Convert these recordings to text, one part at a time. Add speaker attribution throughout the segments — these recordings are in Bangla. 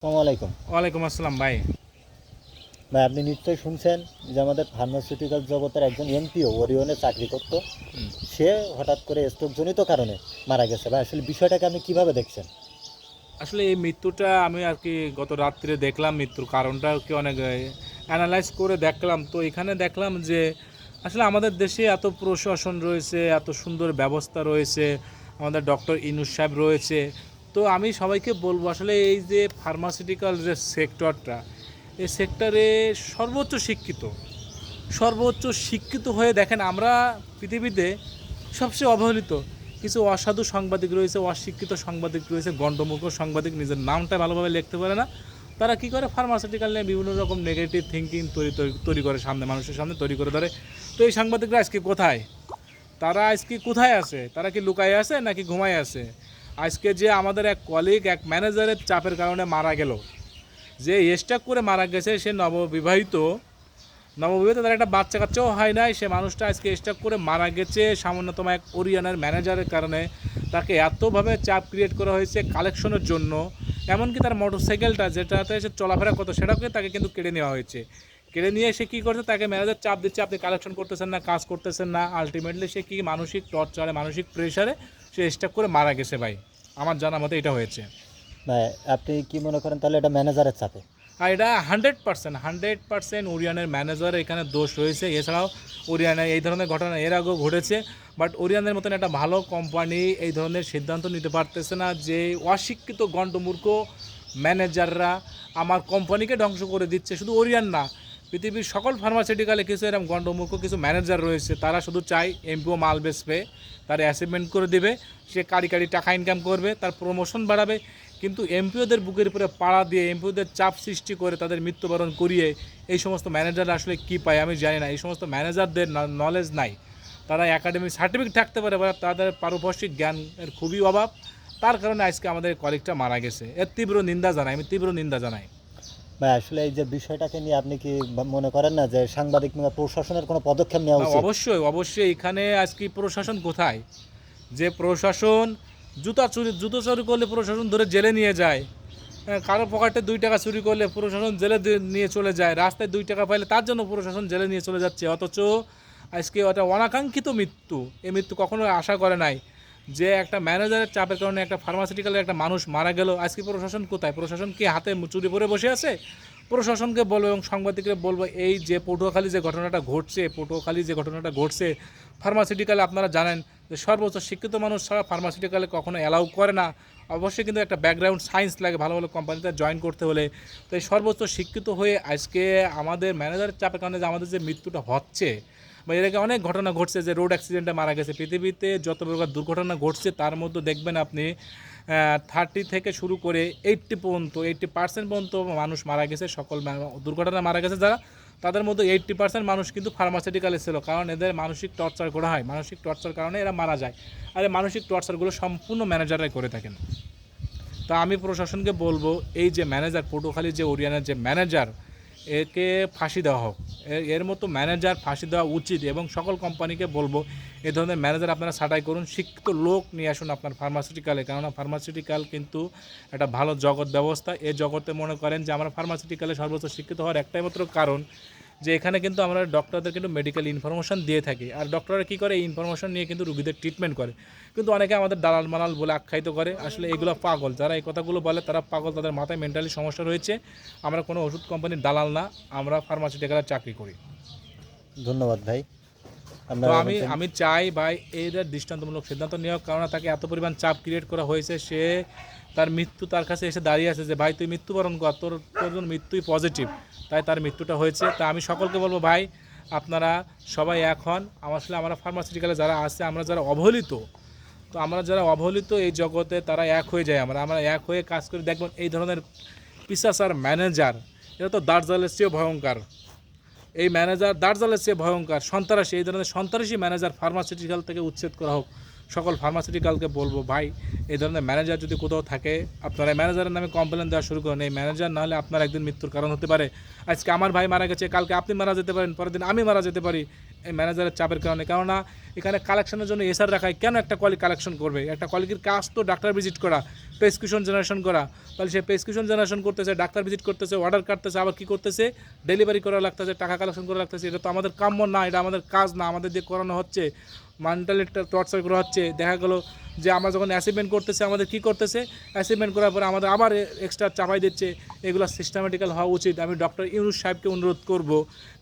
Speaker 1: আসসালামু আলাইকুম।
Speaker 2: ওয়ালাইকুম আসসালাম ভাই।
Speaker 1: ভাই আপনি নিশ্চয়ই শুনছেন যে আমাদের ফার্মাসিউটিক্যাল জগতের একজন এমপিও ওরিয়নে চাকরি করত।
Speaker 2: হুম।
Speaker 1: সে হঠাৎ করে স্ট্রোকজনিত কারণে মারা গেছে। ভাই আসলে বিষয়টাকে আপনি কিভাবে দেখছেন?
Speaker 2: আসলে এই মৃত্যুটা আমি গত রাত্রে দেখলাম, মৃত্যুর কারণটা অনেক অ্যানালাইজ করে দেখলাম। তো এখানে দেখলাম যে আসলে আমাদের দেশে এত প্রশাসন রয়েছে, এত সুন্দর ব্যবস্থা রয়েছে, আমাদের ডক্টর ইউনূস সাহেব রয়েছে। তো আমি সবাইকে বলবো আসলে এই যে ফার্মাসিউটিক্যাল যে সেক্টরটা, এই সেক্টরে সর্বোচ্চ শিক্ষিত সর্বোচ্চ শিক্ষিত হয়ে দেখেন আমরা পৃথিবীতে সবচেয়ে অবহেলিত কিছু অসাধু সাংবাদিক রয়েছে, অশিক্ষিত সাংবাদিক রয়েছে, গণ্ডমূর্খ সাংবাদিক, নিজের নামটা ভালোভাবে লিখতে পারে না। তারা কি করে ফার্মাসিউটিক্যাল নিয়ে বিভিন্ন রকম নেগেটিভ থিঙ্কিং তৈরি করে, সামনে মানুষের সামনে তৈরি করে ধরে। তো এই সাংবাদিকরা আজকে কোথায়? তারা আজকে কোথায় আছে? তারা কি লুকায় আছে নাকি ঘুমায় আছে? আজকে যে আমাদের এক কলিগ, এক ম্যানেজারের চাপের কারণে মারা গেল, যে স্ট্রোক করে মারা গেছে, সে নববিবাহিত, তার একটা বাচ্চা কাচ্চাও হয় নাই, সে মানুষটা আজকে স্ট্রোক করে মারা গেছে সামান্যতম এক ওরিয়ানের ম্যানেজারের কারণে। তাকে এতভাবে চাপ ক্রিয়েট করা হয়েছে কালেকশনের জন্য, এমনকি তার মোটরসাইকেলটা যেটাতে সে চলাফেরা করতো সেটাকে তাকে কিন্তু কেড়ে নেওয়া হয়েছে। কেড়ে নিয়ে সে কী করছে, তাকে ম্যানেজার চাপ দিচ্ছে, আপনি কালেকশন করতেছেন না, কাজ করতেছেন না। আলটিমেটলি সে কি মানসিক টর্চারে, মানসিক প্রেশারে সে স্ট্রোক করে মারা গেছে ভাই। আমার জানা মতে এটা হয়েছে।
Speaker 1: ভাই আপনি কি মনে করেন তাহলে এটা ম্যানেজারের চাপে?
Speaker 2: আর এটা 100% ওরিয়ানের ম্যানেজার এখানে দোষ রয়েছে। এছাড়াও ওরিয়ানের এই ধরনের ঘটনা এর আগেও ঘটেছে, বাট ওরিয়ানের মতন একটা ভালো কোম্পানি এই ধরনের সিদ্ধান্ত নিতে পারতেছে না যে অশিক্ষিত গণ্ডমূর্খ ম্যানেজাররা আমার কোম্পানিকে ধ্বংস করে দিচ্ছে। শুধু ওরিয়ান না, পৃথিবীর সকল ফার্মাসিউটিক্যালে কিছু এরকম গণ্ডমূর্খ কিছু ম্যানেজার রয়েছে, তারা শুধু চায় এমপিও মাল বেচবে, তার অ্যাচিভমেন্ট করে দেবে, সে কারি টাকা ইনকাম করবে, তার প্রমোশন বাড়াবে। কিন্তু এমপিওদের বুকের উপরে পাড়া দিয়ে, এমপিওদের চাপ সৃষ্টি করে, তাদের মৃত্যুবরণ করিয়ে এই সমস্ত ম্যানেজাররা আসলে কী পায় আমি জানি না। এই সমস্ত ম্যানেজারদের নলেজ নাই, তারা একাডেমিক সার্টিফিকেট থাকতে পারে বা তাদের পারপার্শ্বিক জ্ঞানের খুবই অভাব। তার কারণে আজকে আমাদের কলিগটা মারা গেছে। এর তীব্র নিন্দা জানাই, আমি তীব্র নিন্দা জানাই।
Speaker 1: ভাই আসলে এই যে বিষয়টাকে নিয়ে আপনি কি মনে করেন না যে সাংবাদিক বা প্রশাসনের কোনো পদক্ষেপ নেওয়া
Speaker 2: না,
Speaker 1: উচিত?
Speaker 2: অবশ্যই এখানে আজকে প্রশাসন কোথায়? যে প্রশাসন জুতো চুরি করলে প্রশাসন ধরে জেলে নিয়ে যায়, কারো পকেটে 2 টাকা চুরি করলে প্রশাসন জেলে নিয়ে চলে যায়, রাস্তায় 2 টাকা পাইলে তার জন্য প্রশাসন জেলে নিয়ে চলে যাচ্ছে। অথচ আজকে ওটা অনাকাঙ্ক্ষিত মৃত্যু, এই মৃত্যু কখনো আশা করে নাই যে একটা ম্যানেজারের চাপের কারণে একটা ফার্মাসিউটিক্যালের একটা মানুষ মারা গেল। আজকে প্রশাসন কোথায়? প্রশাসন কি হাতে চুরি পরে বসে আছে? প্রশাসনকে বলবো এবং সাংবাদিকরা বলবো, এই যে পটুয়াখালী যে ঘটনাটা ঘটছে ফার্মাসিউটিক্যালে, আপনারা জানেন যে সর্বোচ্চ শিক্ষিত মানুষ ছাড়া ফার্মাসিউটিক্যালে কখনো অ্যালাউ করে না। অবশ্যই কিন্তু একটা ব্যাকগ্রাউন্ড সায়েন্স লাগে ভালো ভালো কোম্পানিতে জয়েন করতে হলে। তো এই সর্বোচ্চ শিক্ষিত হয়ে আজকে আমাদের ম্যানেজারের চাপের কারণে যে আমাদের যে মৃত্যুটা হচ্ছে, বা এর আগে অনেক ঘটনা ঘটছে যে রোড অ্যাক্সিডেন্টে মারা গেছে। পৃথিবীতে যত প্রকার দুর্ঘটনা ঘটছে তার মধ্যে দেখবেন আপনি 30 থেকে শুরু করে 80% পর্যন্ত মানুষ মারা গেছে। সকল দুর্ঘটনা মারা গেছে যারা, তাদের মধ্যে 80% মানুষ কিন্তু ফার্মাসিউটিক্যালে ছিল, কারণ এদের মানসিক টর্চার করা হয়। মানসিক টর্চার কারণে এরা মারা যায়। আর এই মানসিক টর্চারগুলো সম্পূর্ণ ম্যানেজাররাই করে থাকেন। তা আমি প্রশাসনকে বলবো, এই যে ম্যানেজার পটুয়াখালী যে ওরিয়ানের যে ম্যানেজার, একে ফাঁসি দেওয়া হোক। এর মতো ম্যানেজার ফাঁসি দেওয়া উচিত। এবং সকল কোম্পানিকে বলবো, এই ধরনের ম্যানেজার আপনারা ছাঁটাই করুন, শিক্ষিত লোক নিয়ে আসুন আপনার ফার্মাসিউটিক্যালে। কেননা ফার্মাসিউটিক্যাল কিন্তু একটা ভালো জগৎ ব্যবস্থা। এই জগতে মনে করেন যে আমরা ফার্মাসিউটিক্যালে সর্বোচ্চ শিক্ষিত হওয়ার একটাই মাত্র কারণ যে এখানে কিন্তু আমরা ডক্টরদের কিন্তু মেডিকেল ইনফরমেশন দিয়ে থাকি। আর ডক্টররা কী করে, এই ইনফরমেশন নিয়ে কিন্তু রুগীদের ট্রিটমেন্ট করে। কিন্তু অনেকে আমাদের দালাল মালাল বলে আখ্যায়িত করে। আসলে এগুলো পাগল, যারা এই কথাগুলো বলে তারা পাগল, তাদের মাথায় মেন্টালি সমস্যা রয়েছে। আমরা কোনো ওষুধ কোম্পানির দালাল না, আমরা ফার্মাসিউটিক্যালে চাকরি করি।
Speaker 1: ধন্যবাদ ভাই।
Speaker 2: তো আমি চাই ভাই এদের দৃষ্টান্তমূলক সিদ্ধান্ত নেওয়ার কারণে তাকে এত পরিমাণ চাপ ক্রিয়েট করা হয়েছে, সে তার মৃত্যু তার কাছে এসে দাঁড়িয়ে আছে যে ভাই তুই মৃত্যুবরণ কর, তোর জন্য মৃত্যুই পজিটিভ, তাই তার মৃত্যুটা হয়েছে। তা আমি সকলকে বলবো ভাই, আপনারা সবাই এখন আসলে আমরা ফার্মাসিউটিক্যালে যারা আছে, আমরা যারা অবহেলিত, তো আমরা যারা অবহেলিত এই জগতে, তারা এক হয়ে যায়। আমরা এক হয়ে কাজ করে দেখবেন এই ধরনের পিশাচার ম্যানেজার, এটা তো দার্জালের চেয়েও ভয়ঙ্কর। এই ম্যানেজার দার্জালের চেয়ে ভয়ঙ্কর সন্ত্রাসী, এই ধরনের সন্ত্রাসী ম্যানেজার ফার্মাসিউটিক্যাল থেকে উচ্ছেদ করা হোক। সকল ফার্মাসিউটিক্যালকে বলবো, ভাই এই ধরনের ম্যানেজার যদি কোথাও থাকে আপনারা ম্যানেজারের নামে কমপ্লেন দেওয়া শুরু করেন। এই ম্যানেজার না হলে আপনার একদিন মৃত্যুর কারণ হতে পারে। আজকে আমার ভাই মারা গেছে, কালকে আপনি মারা যেতে পারেন, পরের দিন আমি মারা যেতে পারি এই ম্যানেজারের চাপের কারণে। কেননা এখানে কালেকশনের জন্য এসআর রাখায় কেন একটা কলি কালেকশন করবে? একটা কলিগের কাজ তো ডাক্তার ভিজিট করা, প্রেসক্রিপশন জেনারেশন করা। তাহলে সে প্রেসক্রিপশন জেনারেশন করতেছে, ডাক্তার ভিজিট করতেছে, অর্ডার কাটতেছে, আবার কী করতেছে, ডেলিভারি করা লাগতেছে, টাকা কালেকশন করা লাগতেছে। এটা তো আমাদের কাম্য না, এটা আমাদের কাজ না, আমাদের দিয়ে করানো হচ্ছে, মেন্টালি টর্চার করা হচ্ছে। দেখা গেলো যে আমরা যখন অ্যাসাইনমেন্ট করতেছে আমাদের কী করতেছে, অ্যাসাইনমেন্ট করার পরে আমাদের আবার এক্সট্রা চাপাই দিচ্ছে। এগুলো সিস্টেমেটিক্যাল হওয়া উচিত। আমি ডক্টর ইউনুস সাহেবকে অনুরোধ করব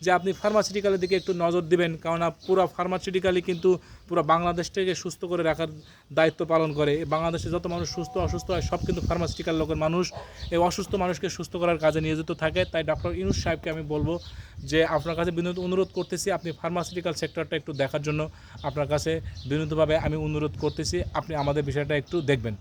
Speaker 2: যে আপনি ফার্মাসিউটিক্যালের দিকে একটু নজর দিবেন, কেননা পুরো ফার্মাসিউটিক্যালই কিন্তু পুরো বাংলাদেশটাকে সুস্থ করে রাখার দায়িত্ব পালন করে। বাংলাদেশে যত মানুষ সুস্থ অসুস্থ হয় সব কিন্তু ফার্মাসিউটিক্যাল লোকের মানুষ। এই অসুস্থ মানুষকে সুস্থ করার কাজে নিয়োজিত থাকে। তাই ডক্টর ইউনুস সাহেবকে আমি বলবো যে আপনার কাছে বিনীত অনুরোধ করতেছি আপনি ফার্মাসিউটিক্যাল সেক্টরটা একটু দেখার জন্য আপনার কাছে বিনীতভাবে আমি অনুরোধ করতেছি, আপনি আমাদের বিষয়টা একটু দেখবেন।